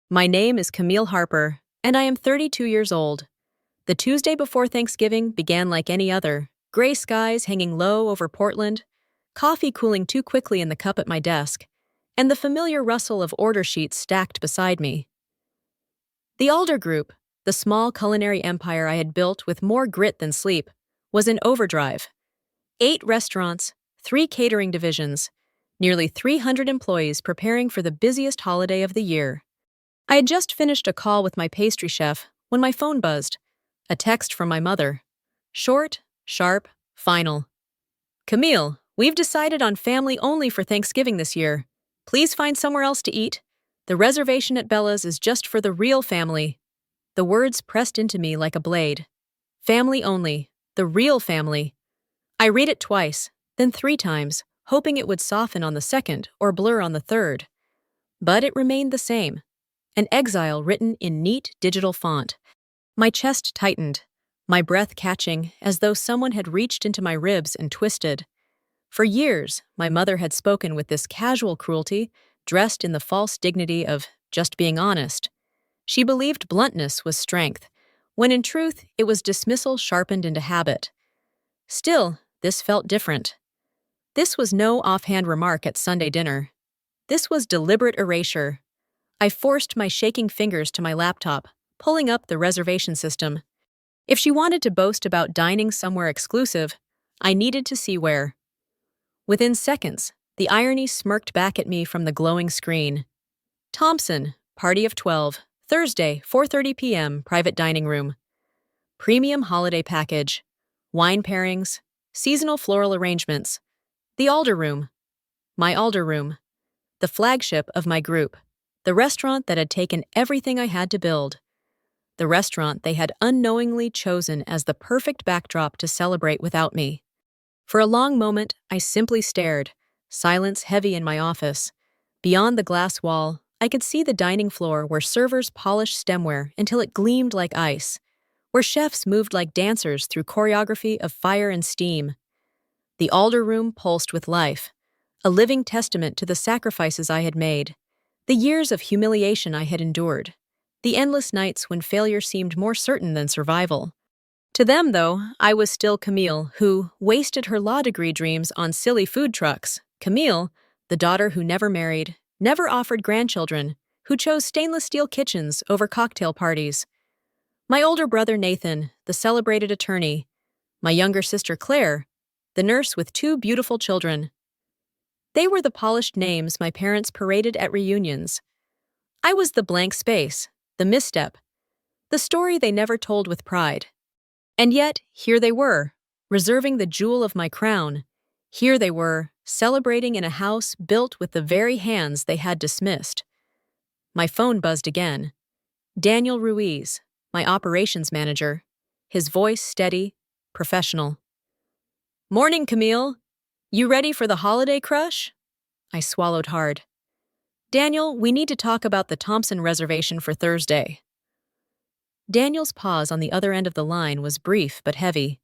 My name is Camille Harper, and I am 32 years old. The Tuesday before Thanksgiving began like any other, gray skies hanging low over Portland, coffee cooling too quickly in the cup at my desk, and the familiar rustle of order sheets stacked beside me. The Alder Group, the small culinary empire I had built with more grit than sleep, was in overdrive. 8 restaurants, 3 catering divisions, nearly 300 employees preparing for the busiest holiday of the year. I had just finished a call with my pastry chef when my phone buzzed. A text from my mother. Short, sharp, final. Camille, we've decided on family only for Thanksgiving this year. Please find somewhere else to eat. The reservation at Bella's is just for the real family. The words pressed into me like a blade. Family only. The real family. I read it twice, then 3 times, hoping it would soften on the second or blur on the third. But it remained the same. An exile written in neat digital font. My chest tightened, my breath catching as though someone had reached into my ribs and twisted. For years, my mother had spoken with this casual cruelty, dressed in the false dignity of just being honest. She believed bluntness was strength, when in truth it was dismissal sharpened into habit. Still, this felt different. This was no offhand remark at Sunday dinner. This was deliberate erasure. I forced my shaking fingers to my laptop, pulling up the reservation system. If she wanted to boast about dining somewhere exclusive, I needed to see where. Within seconds, the irony smirked back at me from the glowing screen. Thompson, party of 12, Thursday, 4:30 p.m., private dining room. Premium holiday package. Wine pairings. Seasonal floral arrangements. The Alder Room. My Alder Room. The flagship of my group. The restaurant that had taken everything I had to build. The restaurant they had unknowingly chosen as the perfect backdrop to celebrate without me. For a long moment, I simply stared, silence heavy in my office. Beyond the glass wall, I could see the dining floor where servers polished stemware until it gleamed like ice, where chefs moved like dancers through choreography of fire and steam. The Alder Room pulsed with life, a living testament to the sacrifices I had made. The years of humiliation I had endured. The endless nights when failure seemed more certain than survival. To them, though, I was still Camille, who wasted her law degree dreams on silly food trucks. Camille, the daughter who never married, never offered grandchildren, who chose stainless steel kitchens over cocktail parties. My older brother Nathan, the celebrated attorney. My younger sister Claire, the nurse with 2 beautiful children. They were the polished names my parents paraded at reunions. I was the blank space, the misstep, the story they never told with pride. And yet, here they were, reserving the jewel of my crown. Here they were, celebrating in a house built with the very hands they had dismissed. My phone buzzed again. Daniel Ruiz, my operations manager, his voice steady, professional. Morning, Camille. You ready for the holiday crush? I swallowed hard. Daniel, we need to talk about the Thompson reservation for Thursday. Daniel's pause on the other end of the line was brief but heavy.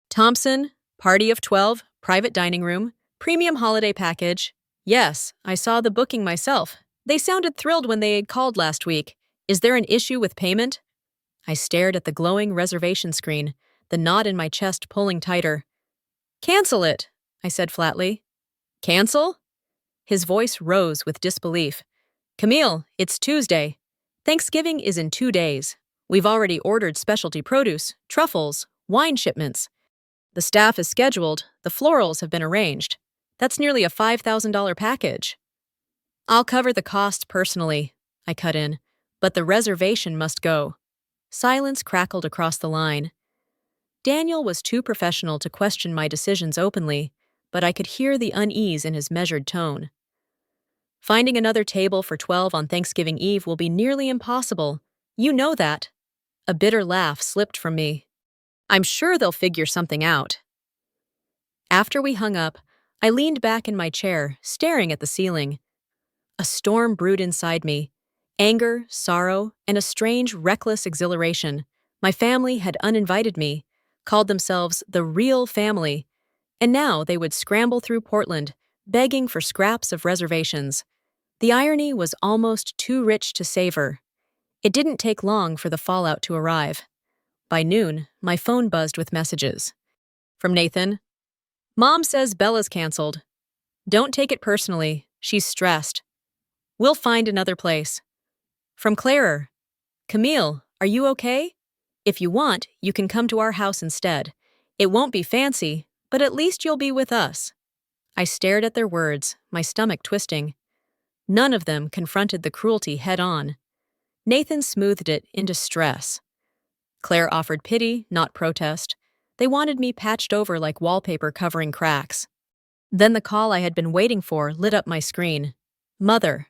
Thompson, party of 12, private dining room, premium holiday package. Yes, I saw the booking myself. They sounded thrilled when they had called last week. Is there an issue with payment? I stared at the glowing reservation screen, the knot in my chest pulling tighter. Cancel it, I said flatly. Cancel? His voice rose with disbelief. Camille, it's Tuesday. Thanksgiving is in 2 days. We've already ordered specialty produce, truffles, wine shipments. The staff is scheduled, the florals have been arranged. That's nearly a $5,000 package. I'll cover the costs personally, I cut in, but the reservation must go. Silence crackled across the line. Daniel was too professional to question my decisions openly, but I could hear the unease in his measured tone. Finding another table for 12 on Thanksgiving Eve will be nearly impossible. You know that. A bitter laugh slipped from me. I'm sure they'll figure something out. After we hung up, I leaned back in my chair, staring at the ceiling. A storm brewed inside me. Anger, sorrow, and a strange, reckless exhilaration. My family had uninvited me, called themselves the real family, and now they would scramble through Portland, begging for scraps of reservations. The irony was almost too rich to savor. It didn't take long for the fallout to arrive. By noon, my phone buzzed with messages. From Nathan: Mom says Bella's canceled. Don't take it personally. She's stressed. We'll find another place. From Claire: Camille, are you okay? If you want, you can come to our house instead. It won't be fancy, but at least you'll be with us. I stared at their words, my stomach twisting. None of them confronted the cruelty head-on. Nathan smoothed it into stress. Claire offered pity, not protest. They wanted me patched over like wallpaper covering cracks. Then the call I had been waiting for lit up my screen. Mother.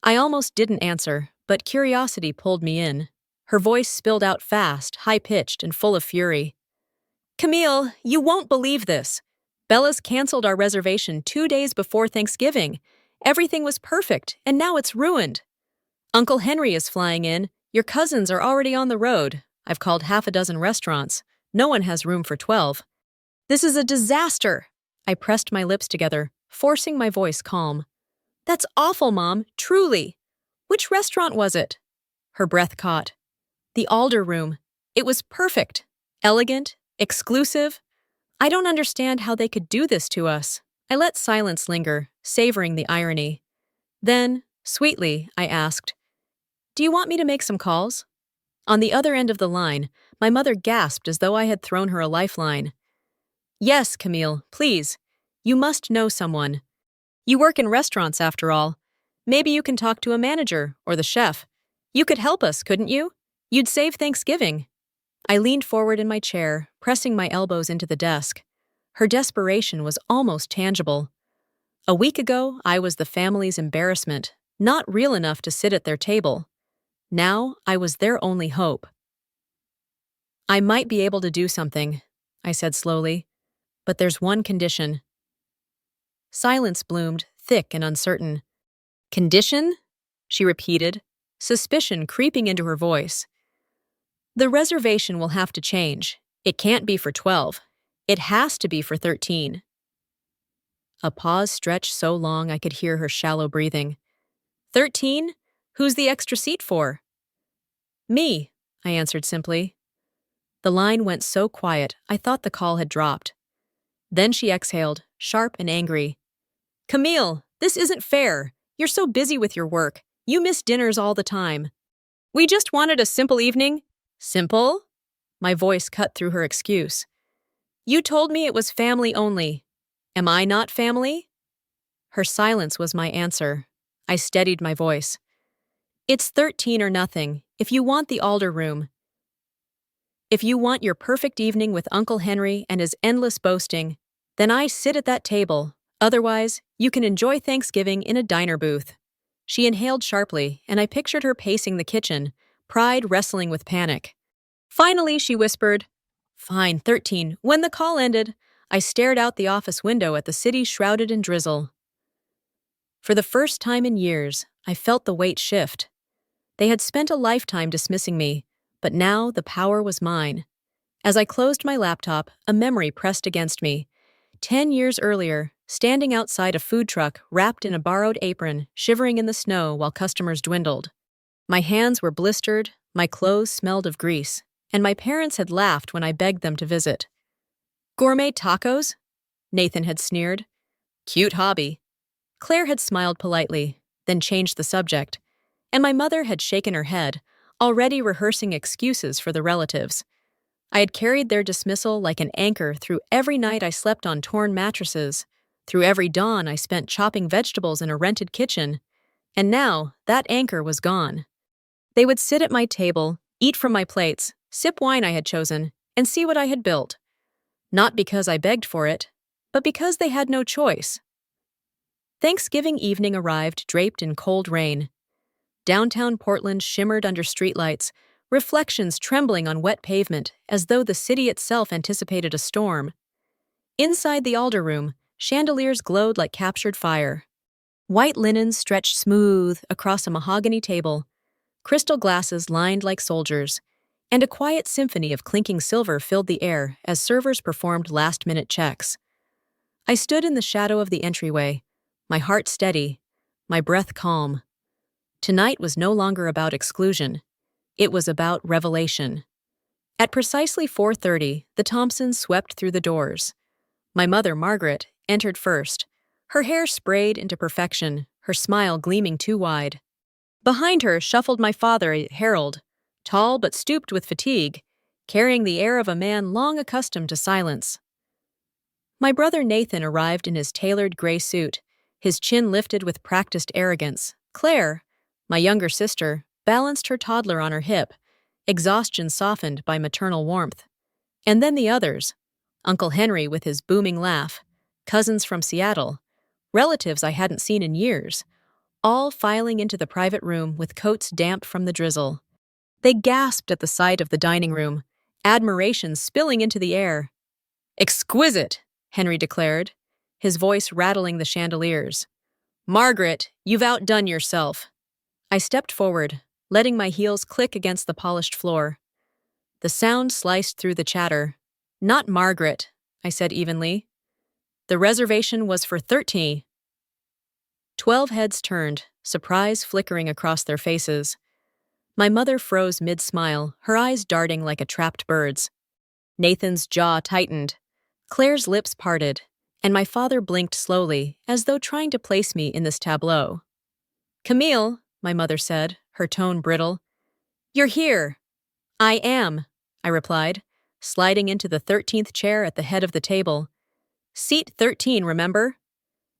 I almost didn't answer, but curiosity pulled me in. Her voice spilled out fast, high-pitched, and full of fury. Camille, you won't believe this. Bella's canceled our reservation 2 days before Thanksgiving. Everything was perfect, and now it's ruined. Uncle Henry is flying in. Your cousins are already on the road. I've called half a dozen restaurants. No one has room for 12. This is a disaster. I pressed my lips together, forcing my voice calm. That's awful, Mom, truly. Which restaurant was it? Her breath caught. The Alder Room. It was perfect. Elegant. Exclusive. I don't understand how they could do this to us. I let silence linger, savoring the irony. Then, sweetly, I asked, Do you want me to make some calls? On the other end of the line, my mother gasped as though I had thrown her a lifeline. Yes, Camille, please. You must know someone. You work in restaurants, after all. Maybe you can talk to a manager or the chef. You could help us, couldn't you? You'd save Thanksgiving. I leaned forward in my chair, pressing my elbows into the desk. Her desperation was almost tangible. A week ago, I was the family's embarrassment, not real enough to sit at their table. Now, I was their only hope. I might be able to do something, I said slowly, but there's one condition. Silence bloomed, thick and uncertain. Condition? She repeated, suspicion creeping into her voice. The reservation will have to change. It can't be for 12. It has to be for 13. A pause stretched so long I could hear her shallow breathing. 13? Who's the extra seat for? Me, I answered simply. The line went so quiet, I thought the call had dropped. Then she exhaled, sharp and angry. Camille, this isn't fair. You're so busy with your work. You miss dinners all the time. We just wanted a simple evening. Simple? My voice cut through her excuse. You told me it was family only. Am I not family? Her silence was my answer. I steadied my voice. It's 13 or nothing, if you want the Alder Room. If you want your perfect evening with Uncle Henry and his endless boasting, then I sit at that table. Otherwise, you can enjoy Thanksgiving in a diner booth. She inhaled sharply, and I pictured her pacing the kitchen, pride wrestling with panic. Finally, she whispered, Fine, 13. When the call ended, I stared out the office window at the city shrouded in drizzle. For the first time in years, I felt the weight shift. They had spent a lifetime dismissing me, but now the power was mine. As I closed my laptop, a memory pressed against me. 10 years earlier, standing outside a food truck wrapped in a borrowed apron, shivering in the snow while customers dwindled. My hands were blistered, my clothes smelled of grease, and my parents had laughed when I begged them to visit. Gourmet tacos? Nathan had sneered. Cute hobby. Claire had smiled politely, then changed the subject, and my mother had shaken her head, already rehearsing excuses for the relatives. I had carried their dismissal like an anchor through every night I slept on torn mattresses, through every dawn I spent chopping vegetables in a rented kitchen, and now that anchor was gone. They would sit at my table, eat from my plates, sip wine I had chosen, and see what I had built. Not because I begged for it, but because they had no choice. Thanksgiving evening arrived draped in cold rain. Downtown Portland shimmered under streetlights, reflections trembling on wet pavement as though the city itself anticipated a storm. Inside the Alder Room, chandeliers glowed like captured fire. White linens stretched smooth across a mahogany table, crystal glasses lined like soldiers, and a quiet symphony of clinking silver filled the air as servers performed last-minute checks. I stood in the shadow of the entryway, my heart steady, my breath calm. Tonight was no longer about exclusion. It was about revelation. At precisely 4:30, the Thompsons swept through the doors. My mother, Margaret, entered first, her hair sprayed into perfection, her smile gleaming too wide. Behind her shuffled my father, Harold, tall but stooped with fatigue, carrying the air of a man long accustomed to silence. My brother Nathan arrived in his tailored gray suit, his chin lifted with practiced arrogance. Claire, my younger sister, balanced her toddler on her hip, exhaustion softened by maternal warmth. And then the others, Uncle Henry with his booming laugh, cousins from Seattle, relatives I hadn't seen in years, all filing into the private room with coats damp from the drizzle. They gasped at the sight of the dining room, admiration spilling into the air. "Exquisite," Henry declared, his voice rattling the chandeliers. "Margaret, you've outdone yourself." I stepped forward, letting my heels click against the polished floor. The sound sliced through the chatter. "Not Margaret," I said evenly. "The reservation was for 13." 12 heads turned, surprise flickering across their faces. My mother froze mid-smile, her eyes darting like a trapped bird's. Nathan's jaw tightened. Claire's lips parted, and my father blinked slowly, as though trying to place me in this tableau. "Camille," my mother said, her tone brittle. "You're here." "I am," I replied, sliding into the 13th chair at the head of the table. "Seat 13, remember?"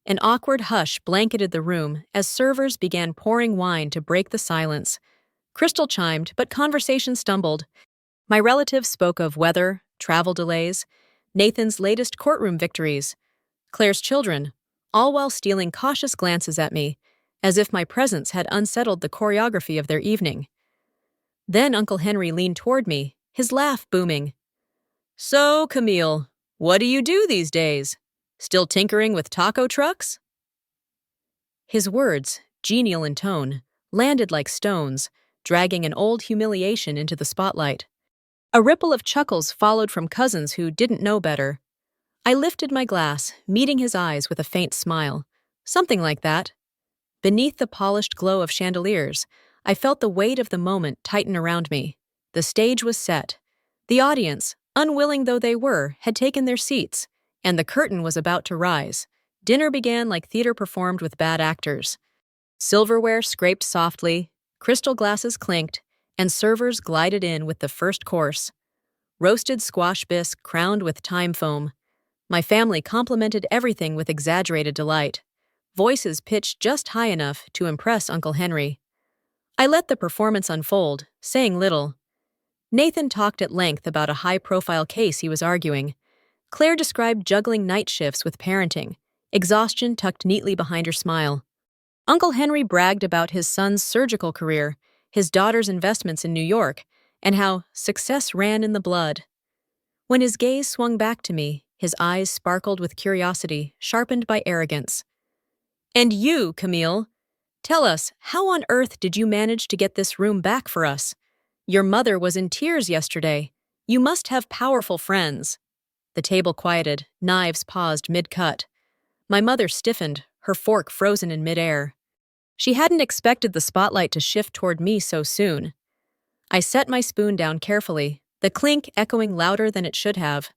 An awkward hush blanketed the room as servers began pouring wine to break the silence. Crystal chimed, but conversation stumbled. My relatives spoke of weather, travel delays, Nathan's latest courtroom victories, Claire's children, all while stealing cautious glances at me, as if my presence had unsettled the choreography of their evening. Then Uncle Henry leaned toward me, his laugh booming. "So, Camille, what do you do these days? Still tinkering with taco trucks?" His words, genial in tone, landed like stones, dragging an old humiliation into the spotlight. A ripple of chuckles followed from cousins who didn't know better. I lifted my glass, meeting his eyes with a faint smile. Something like that. Beneath the polished glow of chandeliers, I felt the weight of the moment tighten around me. The stage was set. The audience, unwilling though they were, had taken their seats, and the curtain was about to rise. Dinner began like theater performed with bad actors. Silverware scraped softly, crystal glasses clinked, and servers glided in with the first course. Roasted squash bisque crowned with thyme foam. My family complimented everything with exaggerated delight. Voices pitched just high enough to impress Uncle Henry. I let the performance unfold, saying little. Nathan talked at length about a high-profile case he was arguing. Claire described juggling night shifts with parenting, exhaustion tucked neatly behind her smile. Uncle Henry bragged about his son's surgical career, his daughter's investments in New York, and how success ran in the blood. When his gaze swung back to me, his eyes sparkled with curiosity, sharpened by arrogance. "And you, Camille, tell us, how on earth did you manage to get this room back for us? Your mother was in tears yesterday. You must have powerful friends." The table quieted, knives paused mid-cut. My mother stiffened, her fork frozen in mid-air. She hadn't expected the spotlight to shift toward me so soon. I set my spoon down carefully, the clink echoing louder than it should have.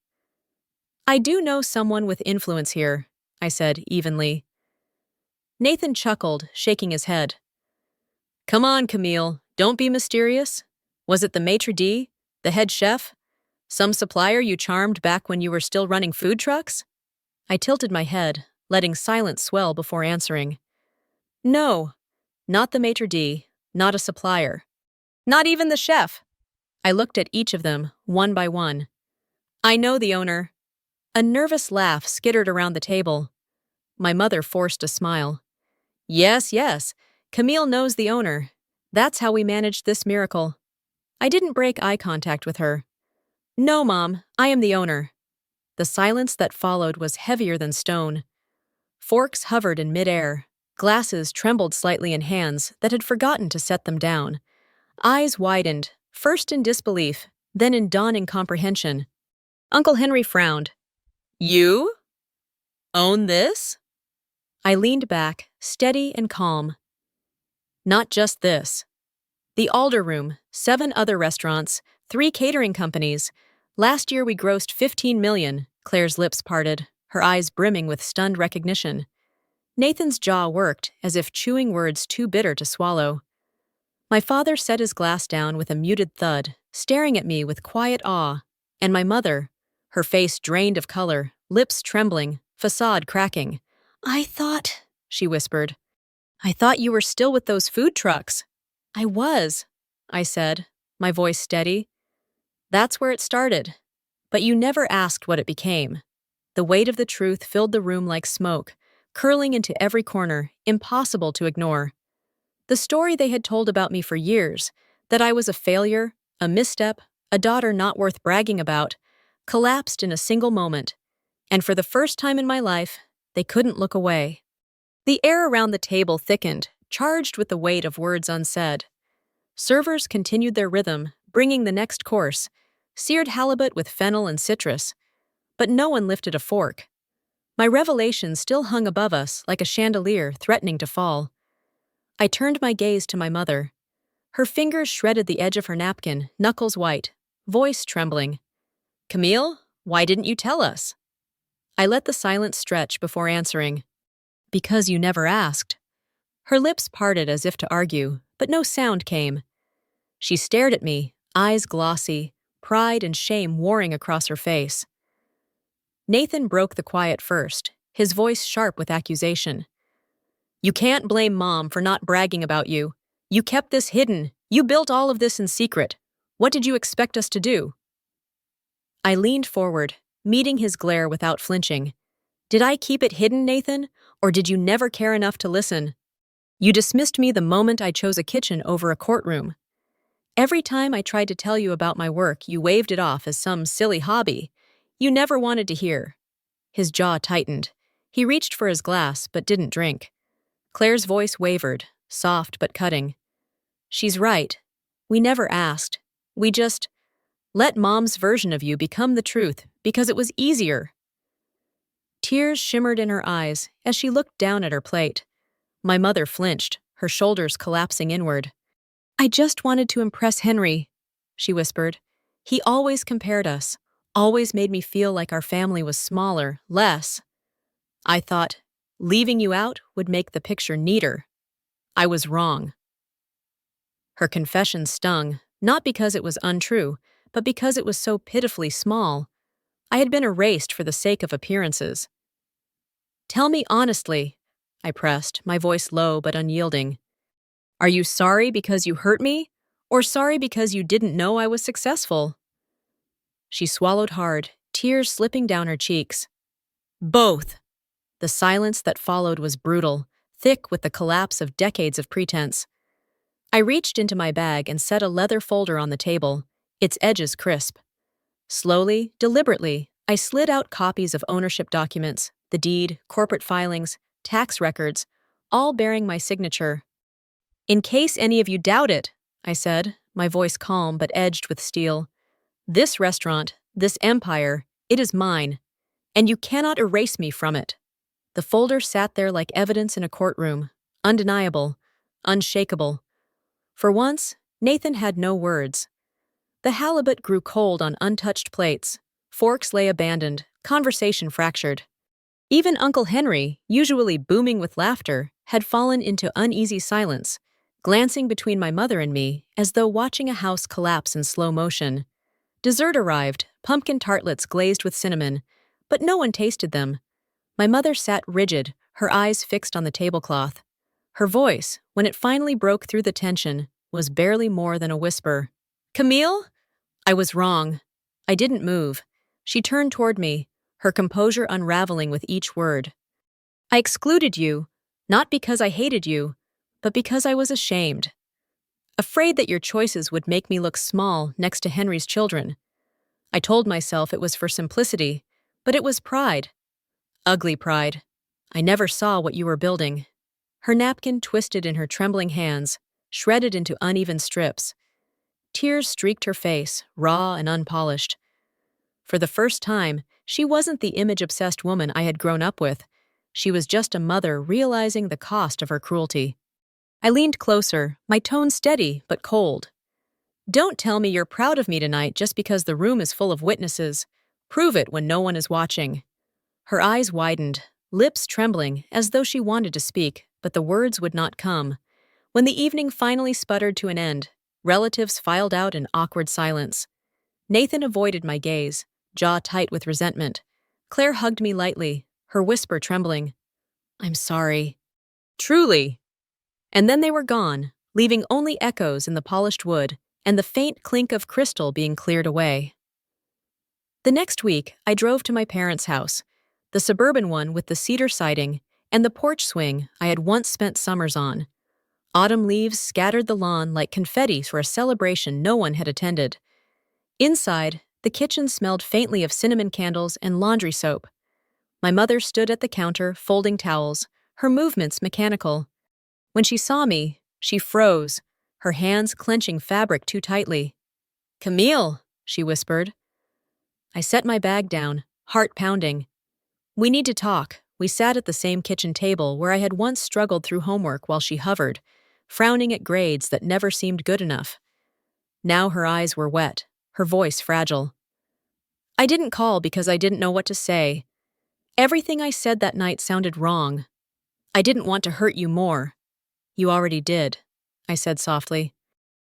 "I do know someone with influence here," I said evenly. Nathan chuckled, shaking his head. "Come on, Camille, don't be mysterious. Was it the maitre d', the head chef? Some supplier you charmed back when you were still running food trucks?" I tilted my head, letting silence swell before answering. "No, not the maitre d', not a supplier. Not even the chef." I looked at each of them, one by one. "I know the owner." A nervous laugh skittered around the table. My mother forced a smile. Yes, yes, Camille knows the owner. That's how we managed this miracle." I didn't break eye contact with her. "No, Mom, I am the owner." The silence that followed was heavier than stone. Forks hovered in midair. Glasses trembled slightly in hands that had forgotten to set them down. Eyes widened, first in disbelief, then in dawning comprehension. Uncle Henry frowned. "You? Own this?" I leaned back, steady and calm. "Not just this." The Alder Room, 7 other restaurants, 3 catering companies. Last year we grossed 15 million, Claire's lips parted, her eyes brimming with stunned recognition. Nathan's jaw worked, as if chewing words too bitter to swallow. My father set his glass down with a muted thud, staring at me with quiet awe, and my mother, her face drained of color, lips trembling, facade cracking. "I thought," she whispered, "I thought you were still with those food trucks." "I was," I said, my voice steady. "That's where it started. But you never asked what it became." The weight of the truth filled the room like smoke, curling into every corner, impossible to ignore. The story they had told about me for years, that I was a failure, a misstep, a daughter not worth bragging about, collapsed in a single moment. And for the first time in my life, they couldn't look away. The air around the table thickened, charged with the weight of words unsaid. Servers continued their rhythm, bringing the next course, seared halibut with fennel and citrus. But no one lifted a fork. My revelation still hung above us like a chandelier threatening to fall. I turned my gaze to my mother. Her fingers shredded the edge of her napkin, knuckles white, voice trembling. "Camille, why didn't you tell us?" I let the silence stretch before answering. "Because you never asked." Her lips parted as if to argue, but no sound came. She stared at me, eyes glossy, pride and shame warring across her face. Nathan broke the quiet first, his voice sharp with accusation. "You can't blame Mom for not bragging about you. You kept this hidden. You built all of this in secret. What did you expect us to do?" I leaned forward, meeting his glare without flinching. "Did I keep it hidden, Nathan, or did you never care enough to listen? You dismissed me the moment I chose a kitchen over a courtroom. Every time I tried to tell you about my work, you waved it off as some silly hobby. You never wanted to hear." His jaw tightened. He reached for his glass, but didn't drink. Claire's voice wavered, soft but cutting. "She's right. We never asked. We just let Mom's version of you become the truth because it was easier." Tears shimmered in her eyes as she looked down at her plate. My mother flinched, her shoulders collapsing inward. "I just wanted to impress Henry," she whispered. "He always compared us, always made me feel like our family was smaller, less. I thought leaving you out would make the picture neater. I was wrong." Her confession stung, not because it was untrue, but because it was so pitifully small. I had been erased for the sake of appearances. "Tell me honestly," I pressed, my voice low but unyielding. "Are you sorry because you hurt me, or sorry because you didn't know I was successful?" She swallowed hard, tears slipping down her cheeks. "Both." The silence that followed was brutal, thick with the collapse of decades of pretense. I reached into my bag and set a leather folder on the table, its edges crisp. Slowly, deliberately, I slid out copies of ownership documents, the deed, corporate filings, tax records, all bearing my signature. "In case any of you doubt it," I said, my voice calm but edged with steel. "This restaurant, this empire, it is mine, and you cannot erase me from it." The folder sat there like evidence in a courtroom, undeniable, unshakable. For once, Nathan had no words. The halibut grew cold on untouched plates. Forks lay abandoned, conversation fractured. Even Uncle Henry, usually booming with laughter, had fallen into uneasy silence, glancing between my mother and me as though watching a house collapse in slow motion. Dessert arrived, pumpkin tartlets glazed with cinnamon, but no one tasted them. My mother sat rigid, her eyes fixed on the tablecloth. Her voice, when it finally broke through the tension, was barely more than a whisper. "Camille?" I was wrong. I didn't move. She turned toward me, her composure unraveling with each word. "I excluded you, not because I hated you, but because I was ashamed. Afraid that your choices would make me look small next to Henry's children. I told myself it was for simplicity, but it was pride. Ugly pride. I never saw what you were building." Her napkin twisted in her trembling hands, shredded into uneven strips. Tears streaked her face, raw and unpolished. For the first time, she wasn't the image-obsessed woman I had grown up with. She was just a mother realizing the cost of her cruelty. I leaned closer, my tone steady but cold. Don't tell me you're proud of me tonight just because the room is full of witnesses. Prove it when no one is watching. Her eyes widened, lips trembling as though she wanted to speak, but the words would not come. When the evening finally sputtered to an end, relatives filed out in awkward silence. Nathan avoided my gaze, jaw tight with resentment. Claire hugged me lightly, her whisper trembling. I'm sorry. Truly. And then they were gone, leaving only echoes in the polished wood and the faint clink of crystal being cleared away. The next week, I drove to my parents' house, the suburban one with the cedar siding and the porch swing I had once spent summers on. Autumn leaves scattered the lawn like confetti for a celebration no one had attended. Inside, the kitchen smelled faintly of cinnamon candles and laundry soap. My mother stood at the counter, folding towels, her movements mechanical. When she saw me, she froze, her hands clenching fabric too tightly. "Camille," she whispered. I set my bag down, heart pounding. "We need to talk." We sat at the same kitchen table where I had once struggled through homework while she hovered, frowning at grades that never seemed good enough. Now her eyes were wet, her voice fragile. I didn't call because I didn't know what to say. Everything I said that night sounded wrong. I didn't want to hurt you more. You already did, I said softly.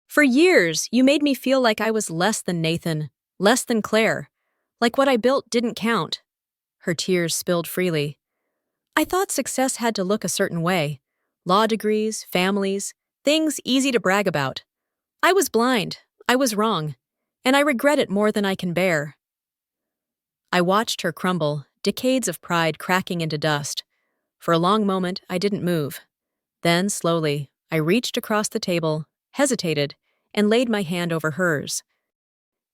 For years, you made me feel like I was less than Nathan, less than Claire, like what I built didn't count. Her tears spilled freely. I thought success had to look a certain way. Law degrees, families, things easy to brag about. I was blind, I was wrong, and I regret it more than I can bear. I watched her crumble, decades of pride cracking into dust. For a long moment, I didn't move. Then, slowly, I reached across the table, hesitated, and laid my hand over hers.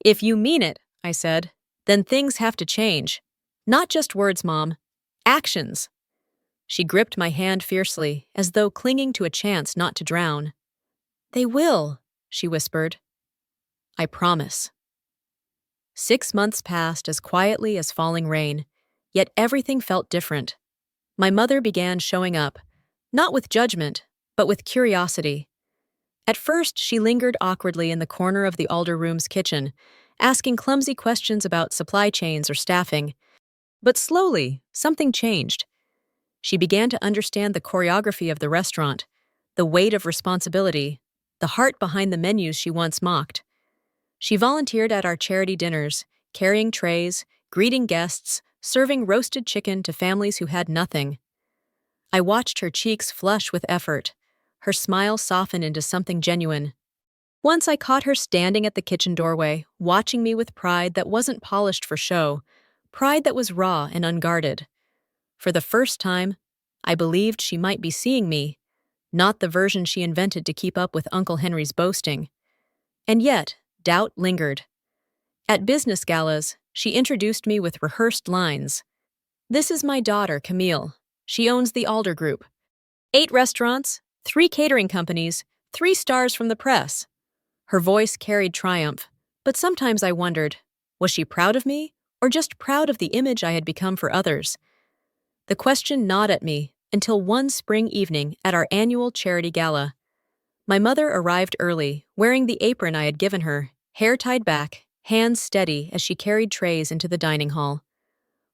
If you mean it, I said, then things have to change. Not just words, Mom. Actions. She gripped my hand fiercely, as though clinging to a chance not to drown. They will, she whispered. I promise. 6 months passed as quietly as falling rain, yet everything felt different. My mother began showing up, not with judgment, but with curiosity. At first, she lingered awkwardly in the corner of the Alder room's kitchen, asking clumsy questions about supply chains or staffing. But slowly, something changed. She began to understand the choreography of the restaurant, the weight of responsibility, the heart behind the menus she once mocked. She volunteered at our charity dinners, carrying trays, greeting guests, serving roasted chicken to families who had nothing. I watched her cheeks flush with effort, her smile soften into something genuine. Once I caught her standing at the kitchen doorway, watching me with pride that wasn't polished for show, pride that was raw and unguarded. For the first time, I believed she might be seeing me, not the version she invented to keep up with Uncle Henry's boasting. And yet, doubt lingered. At business galas, she introduced me with rehearsed lines. This is my daughter, Camille. She owns the Alder Group. 8 restaurants, 3 catering companies, 3 stars from the press. Her voice carried triumph, but sometimes I wondered, was she proud of me, or just proud of the image I had become for others? The question gnawed at me until one spring evening at our annual charity gala. My mother arrived early, wearing the apron I had given her, hair tied back, hands steady as she carried trays into the dining hall.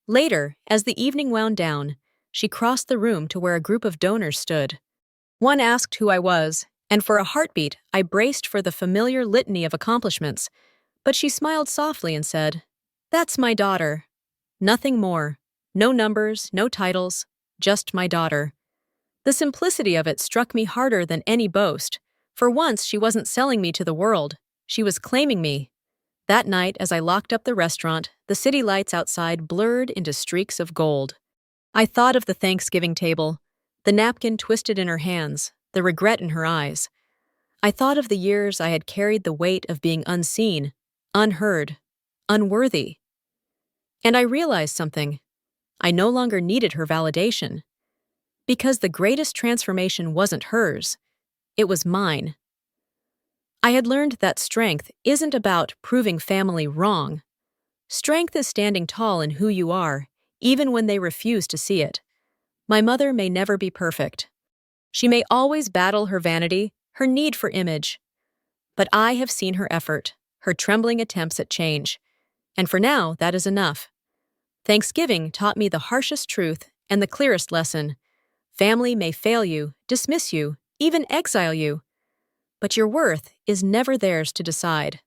Later, as the evening wound down, she crossed the room to where a group of donors stood. One asked who I was, and for a heartbeat, I braced for the familiar litany of accomplishments, but she smiled softly and said, "That's my daughter." Nothing more. No numbers, no titles, just my daughter. The simplicity of it struck me harder than any boast. For once, she wasn't selling me to the world. She was claiming me. That night, as I locked up the restaurant, the city lights outside blurred into streaks of gold. I thought of the Thanksgiving table, the napkin twisted in her hands, the regret in her eyes. I thought of the years I had carried the weight of being unseen, unheard, unworthy. And I realized something. I no longer needed her validation. Because the greatest transformation wasn't hers, it was mine. I had learned that strength isn't about proving family wrong. Strength is standing tall in who you are, even when they refuse to see it. My mother may never be perfect, She may always battle her vanity, her need for image. But I have seen her effort, her trembling attempts at change. And for now, that is enough. Thanksgiving taught me the harshest truth and the clearest lesson. Family may fail you, dismiss you, even exile you. But your worth is never theirs to decide.